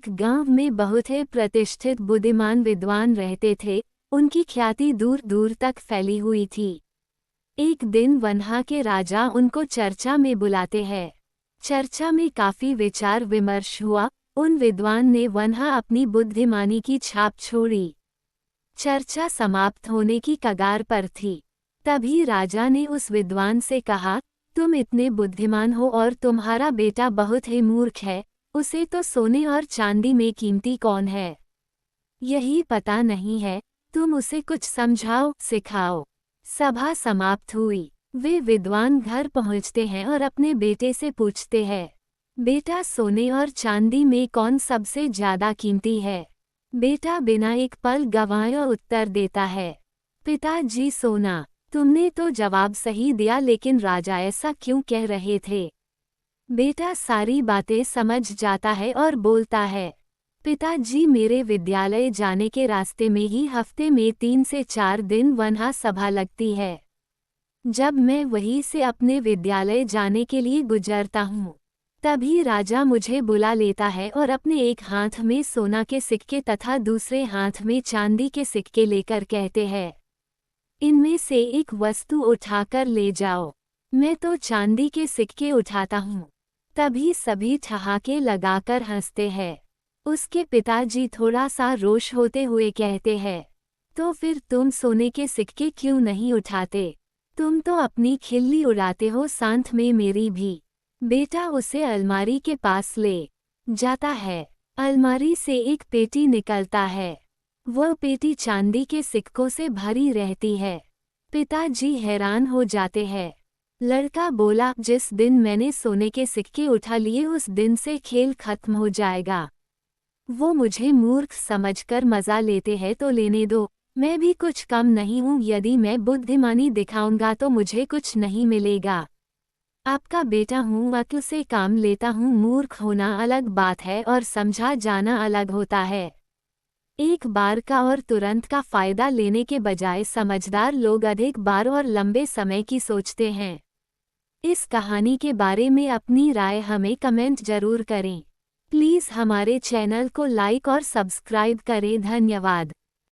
एक गांव में बहुत ही प्रतिष्ठित बुद्धिमान विद्वान रहते थे। उनकी ख्याति दूर दूर तक फैली हुई थी। एक दिन वन्हा के राजा उनको चर्चा में बुलाते हैं। चर्चा में काफी विचार विमर्श हुआ। उन विद्वान ने वन्हा अपनी बुद्धिमानी की छाप छोड़ी। चर्चा समाप्त होने की कगार पर थी। तभी राजा ने उस विद्वान से कहा, तुम इतने बुद्धिमान हो और तुम्हारा बेटा बहुत ही मूर्ख है। उसे तो सोने और चांदी में कीमती कौन है, यही पता नहीं है। तुम उसे कुछ समझाओ, सिखाओ। सभा समाप्त हुई। वे विद्वान घर पहुंचते हैं और अपने बेटे से पूछते हैं, बेटा सोने और चांदी में कौन सबसे ज्यादा कीमती है। बेटा बिना एक पल गंवाए उत्तर देता है, पिताजी सोना। तुमने तो जवाब सही दिया, लेकिन राजा ऐसा क्यों कह रहे थे। बेटा सारी बातें समझ जाता है और बोलता है, पिताजी मेरे विद्यालय जाने के रास्ते में ही हफ्ते में 3 से 4 दिन वन्हा सभा लगती है। जब मैं वहीं से अपने विद्यालय जाने के लिए गुजरता हूँ, तभी राजा मुझे बुला लेता है और अपने एक हाथ में सोना के सिक्के तथा दूसरे हाथ में चांदी के सिक्के लेकर कहते हैं, इनमें से एक वस्तु उठाकर ले जाओ। मैं तो चांदी के सिक्के उठाता हूँ। तभी सभी ठहाके लगाकर हंसते हैं। उसके पिताजी थोड़ा सा रोष होते हुए कहते हैं, तो फिर तुम सोने के सिक्के क्यों नहीं उठाते। तुम तो अपनी खिल्ली उड़ाते हो, साथ में मेरी भी। बेटा उसे अलमारी के पास ले जाता है। अलमारी से एक पेटी निकलता है। वह पेटी चांदी के सिक्कों से भरी रहती है। पिताजी हैरान हो जाते हैं। लड़का बोला, जिस दिन मैंने सोने के सिक्के उठा लिए उस दिन से खेल खत्म हो जाएगा। वो मुझे मूर्ख समझकर मजा लेते हैं तो लेने दो। मैं भी कुछ कम नहीं हूँ। यदि मैं बुद्धिमानी दिखाऊंगा तो मुझे कुछ नहीं मिलेगा। आपका बेटा हूँ, अक्ल से काम लेता हूँ। मूर्ख होना अलग बात है और समझा जाना अलग होता है। एक बार का और तुरंत का फायदा लेने के बजाय समझदार लोग अधिक बार और लंबे समय की सोचते हैं। इस कहानी के बारे में अपनी राय हमें कमेंट जरूर करें। प्लीज़ हमारे चैनल को लाइक और सब्सक्राइब करें। धन्यवाद।